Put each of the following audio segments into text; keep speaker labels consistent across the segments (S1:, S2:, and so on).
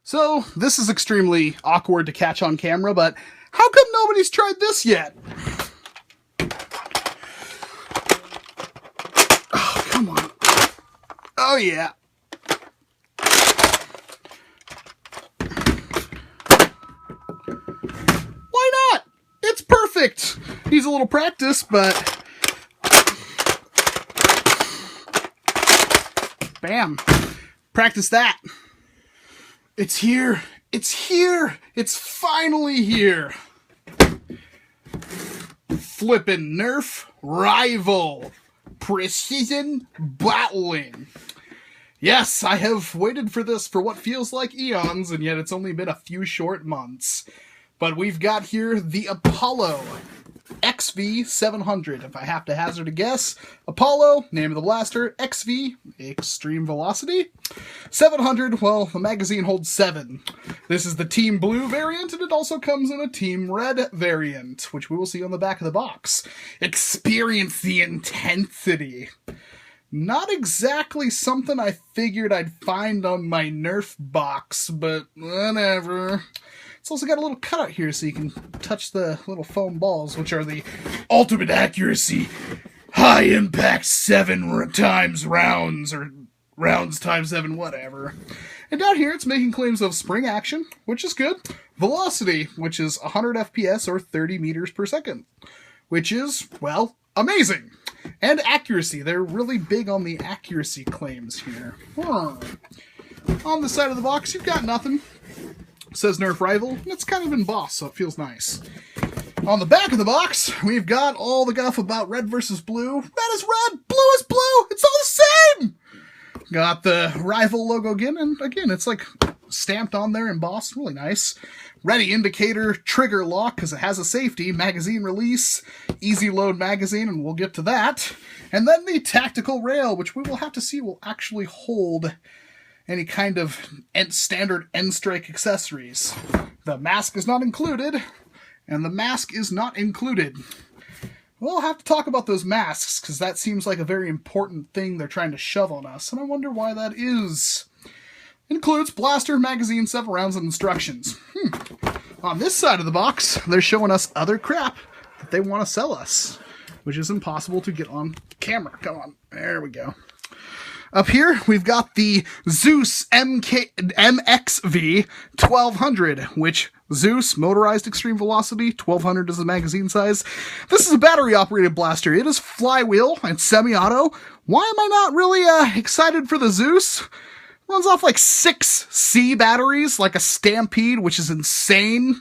S1: So, this is extremely awkward to catch on camera, but how come nobody's tried this yet? Oh, come on. Oh, yeah. Why not? It's perfect. Needs a little practice, but... Bam. Practice that. It's here. It's here. It's finally here. Flippin' Nerf rival. Precision battling. Yes, I have waited for this for what feels like eons, and yet it's only been a few short months. But we've got here the Apollo XV-700. If I have to hazard a guess, Apollo, name of the blaster, XV, extreme velocity, 700, well, the magazine holds 7. This is the Team Blue variant, and it also comes in a Team Red variant, which we will see on the back of the box. Experience the intensity. Not exactly something I figured I'd find on my Nerf box, but whatever. It's also got a little cutout here so you can touch the little foam balls, which are the ultimate accuracy, high impact 7 times rounds, or rounds times 7, whatever. And down here it's making claims of spring action, which is good, velocity, which is 100 FPS or 30 meters per second, which is, well, amazing. And accuracy. They're really big on the accuracy claims here. On the side of the box, you've got nothing. It says Nerf Rival, and it's kind of embossed, so it feels nice. On the back of the box, we've got all the guff about red versus blue. Red is red, blue is blue, it's all the same! Got the Rival logo again, and again, it's like stamped on there, embossed, really nice. Ready indicator, trigger lock, because it has a safety, magazine release, easy load magazine, and we'll get to that. And then the tactical rail, which we will have to see will actually hold any kind of standard end-strike accessories. The mask is not included, and the mask is not included. We'll have to talk about those masks, because that seems like a very important thing they're trying to shove on us, and I wonder why that is. Includes blaster, magazine, 7 rounds, and instructions. On this side of the box, they're showing us other crap that they want to sell us, which is impossible to get on camera. Come on, there we go. Up here, we've got the Zeus MXV 1200, which Zeus, motorized extreme velocity, 1200 is the magazine size. This is a battery-operated blaster. It is flywheel and semi-auto. Why am I not really excited for the Zeus? Runs off like 6 C batteries, like a Stampede, which is insane.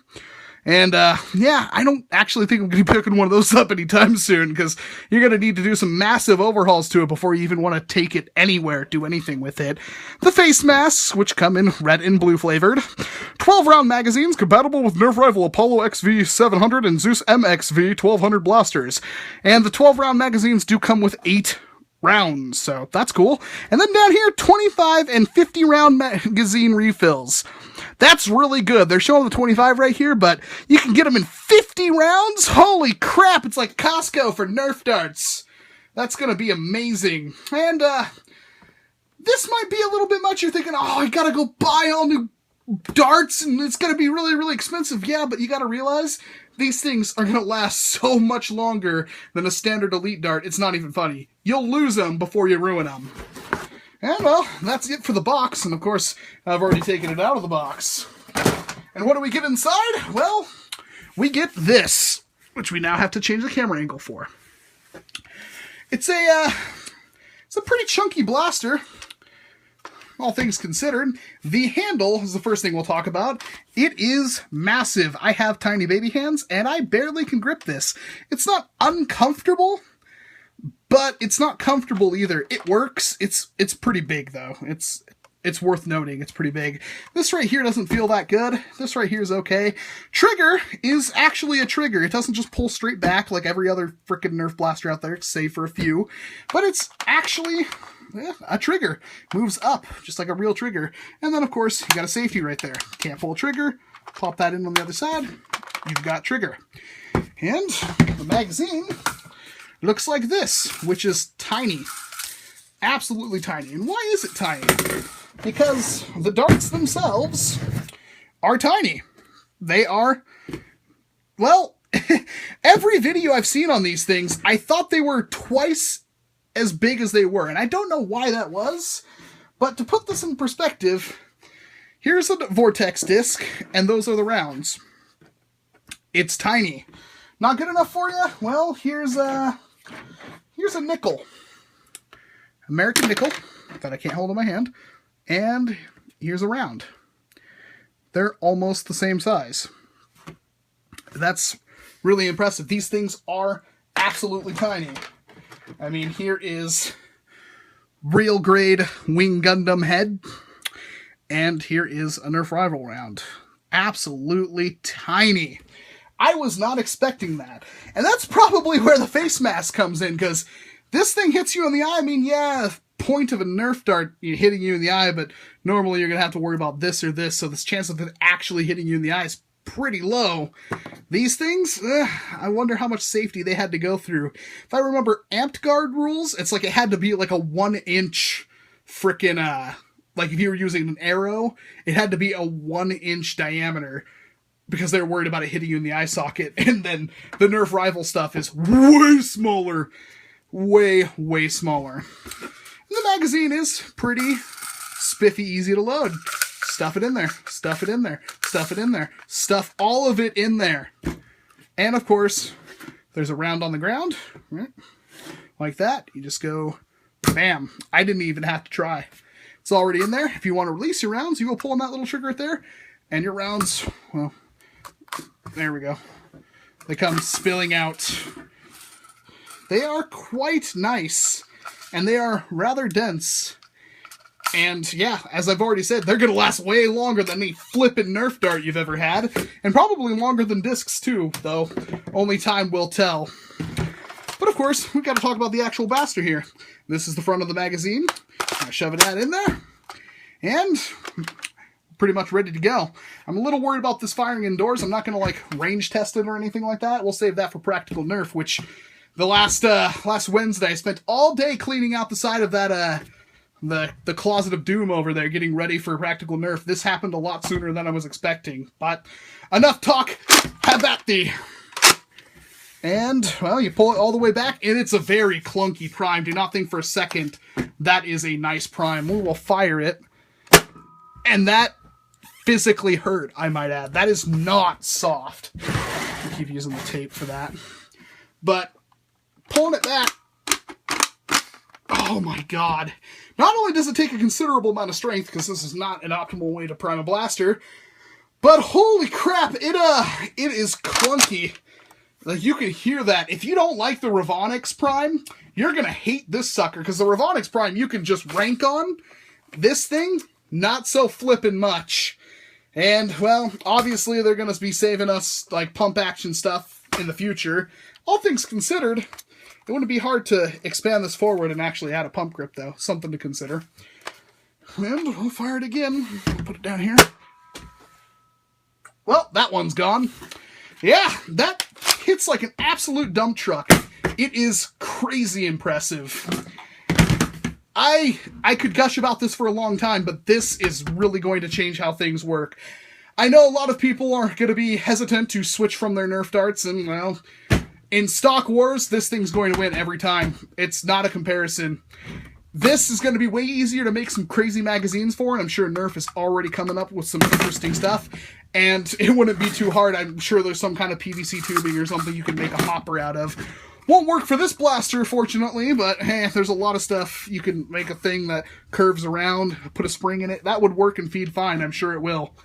S1: And, yeah, I don't actually think I'm going to be picking one of those up anytime soon, because you're going to need to do some massive overhauls to it before you even want to take it anywhere, do anything with it. The face masks, which come in red and blue flavored. 12-round magazines compatible with Nerf Rival Apollo XV-700 and Zeus MXV 1200 blasters. And the 12-round magazines do come with 8 rounds, so that's cool. And then down here, 25 and 50 round magazine refills. That's really good. They're showing the 25 right here, but you can get them in 50 rounds? Holy crap, it's like Costco for Nerf darts. That's gonna be amazing. And, this might be a little bit much. You're thinking, oh, I gotta go buy all new darts, and it's gonna be really, really expensive. Yeah, but you gotta realize, these things are gonna last so much longer than a standard Elite dart, it's not even funny. You'll lose them before you ruin them. And, well, that's it for the box, and of course, I've already taken it out of the box. And what do we get inside? Well, we get this, which we now have to change the camera angle for. It's a pretty chunky blaster, all things considered. The handle is the first thing we'll talk about. It is massive. I have tiny baby hands, and I barely can grip this. It's not uncomfortable, but it's not comfortable either. It works. It's pretty big, though. It's worth noting. It's pretty big. This right here doesn't feel that good. This right here is okay. Trigger is actually a trigger. It doesn't just pull straight back like every other frickin' Nerf blaster out there, save for a few. But it's actually a trigger. Moves up, just like a real trigger. And then, of course, you got a safety right there. Can't pull a trigger. Plop that in on the other side. You've got trigger. And the magazine looks like this, which is tiny. Absolutely tiny. And why is it tiny? because the darts themselves are tiny. They are, well, every video I've seen on these things, I thought they were twice as big as they were, and I don't know why that was, but to put this in perspective, here's a vortex disc, and those are the rounds. It's tiny. Not good enough for you? Well, here's a nickel. American nickel that I can't hold in my hand. And here's a round. They're almost the same size. That's really impressive. These things are absolutely tiny. I mean, here is real grade Wing Gundam head. And here is a Nerf rival round. Absolutely tiny. I was not expecting that. And that's probably where the face mask comes in, because this thing hits you in the eye. I mean, yeah, point of a Nerf dart hitting you in the eye, but normally you're going to have to worry about this or this, so this chance of it actually hitting you in the eye is pretty low. These things, I wonder how much safety they had to go through. If I remember amped guard rules, it's like it had to be like a 1-inch frickin', like if you were using an arrow, it had to be a 1-inch diameter, because they're worried about it hitting you in the eye socket. And then the Nerf rival stuff is way smaller. Way, way smaller. And the magazine is pretty spiffy, easy to load. Stuff it in there. Stuff it in there. Stuff it in there. Stuff all of it in there. And of course, there's a round on the ground. Right? Like that. You just go, bam. I didn't even have to try. It's already in there. If you want to release your rounds, you go pull on that little trigger right there. And your rounds, well, there we go. They come spilling out. They are quite nice, and they are rather dense. And yeah, as I've already said, they're going to last way longer than any flippin' Nerf dart you've ever had, and probably longer than discs too, though only time will tell. But of course, we've got to talk about the actual blaster here. This is the front of the magazine. I'm going to shove that in there, and pretty much ready to go. I'm a little worried about this firing indoors. I'm not going to like range test it or anything like that. We'll save that for Practical Nerf, which the last Wednesday I spent all day cleaning out the side of that the Closet of Doom over there, getting ready for Practical Nerf. This happened a lot sooner than I was expecting. But enough talk. Have at thee. And, well, you pull it all the way back, and it's a very clunky prime. Do not think for a second that is a nice prime. We will fire it. And that physically hurt, I might add. That is not soft. I keep using the tape for that. But pulling it back, oh my god. Not only does it take a considerable amount of strength, because this is not an optimal way to prime a blaster, but holy crap, it is clunky. Like, you can hear that. If you don't like the Revonix Prime, you're going to hate this sucker, because the Revonix Prime you can just rank on. This thing, not so flippin' much. And, well, obviously they're going to be saving us, like, pump action stuff in the future. All things considered, it wouldn't be hard to expand this forward and actually add a pump grip, though. Something to consider. And we'll fire it again. Put it down here. Well, that one's gone. Yeah, that hits like an absolute dump truck. It is crazy impressive. I could gush about this for a long time, but this is really going to change how things work. I know a lot of people are going to be hesitant to switch from their Nerf darts, and, well, in stock wars, this thing's going to win every time. It's not a comparison. This is going to be way easier to make some crazy magazines for, and I'm sure Nerf is already coming up with some interesting stuff. And it wouldn't be too hard. I'm sure there's some kind of PVC tubing or something you can make a hopper out of. Won't work for this blaster, fortunately, but hey, there's a lot of stuff. You can make a thing that curves around, put a spring in it. That would work and feed fine. I'm sure it will.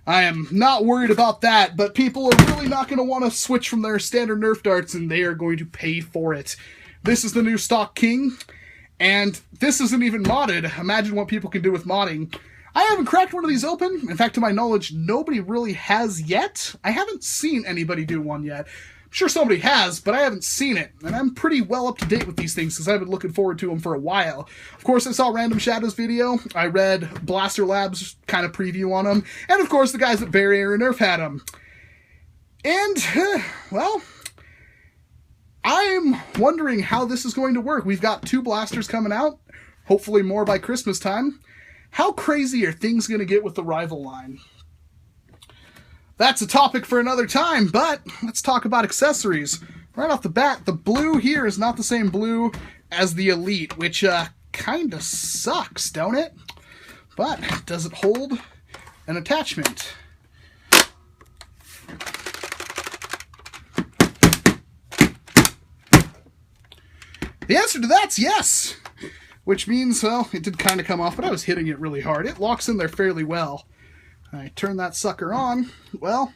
S1: I am not worried about that, but people are really not going to want to switch from their standard Nerf darts, and they are going to pay for it. This is the new stock king, and this isn't even modded. Imagine what people can do with modding. I haven't cracked one of these open. In fact, to my knowledge, nobody really has yet. I haven't seen anybody do one yet. I'm sure somebody has, but I haven't seen it. And I'm pretty well up to date with these things because I've been looking forward to them for a while. Of course, I saw Random Shadow's video. I read Blaster Lab's kind of preview on them. And of course, the guys at Barrier and Nerf had them. And, well, I'm wondering how this is going to work. We've got 2 blasters coming out. Hopefully more by Christmas time. How crazy are things going to get with the rival line? That's a topic for another time, but let's talk about accessories. Right off the bat, the blue here is not the same blue as the Elite, which kind of sucks, don't it? But does it hold an attachment? The answer to that's yes, which means, well, it did kind of come off, but I was hitting it really hard. It locks in there fairly well. I turn that sucker on. Well,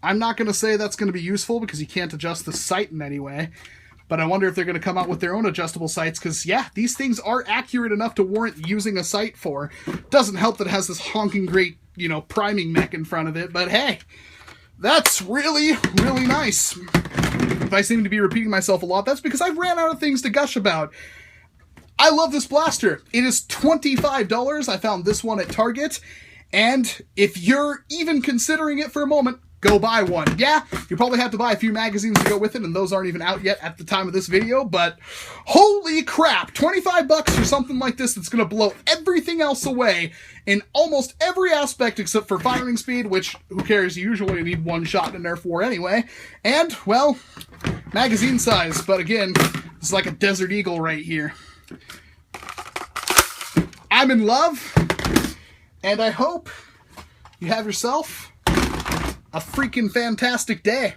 S1: I'm not going to say that's going to be useful because you can't adjust the sight in any way, but I wonder if they're going to come out with their own adjustable sights because, yeah, these things are accurate enough to warrant using a sight for. Doesn't help that it has this honking great, priming mech in front of it, but hey, that's really, really nice. If I seem to be repeating myself a lot, that's because I've ran out of things to gush about. I love this blaster. It is $25. I found this one at Target. And if you're even considering it for a moment, go buy one. Yeah, you probably have to buy a few magazines to go with it, and those aren't even out yet at the time of this video, but holy crap, 25 bucks for something like this that's going to blow everything else away in almost every aspect except for firing speed, which, who cares, you usually need one shot in a Nerf war anyway, and, well, magazine size, but again, it's like a Desert Eagle right here. I'm in love. And I hope you have yourself a freaking fantastic day.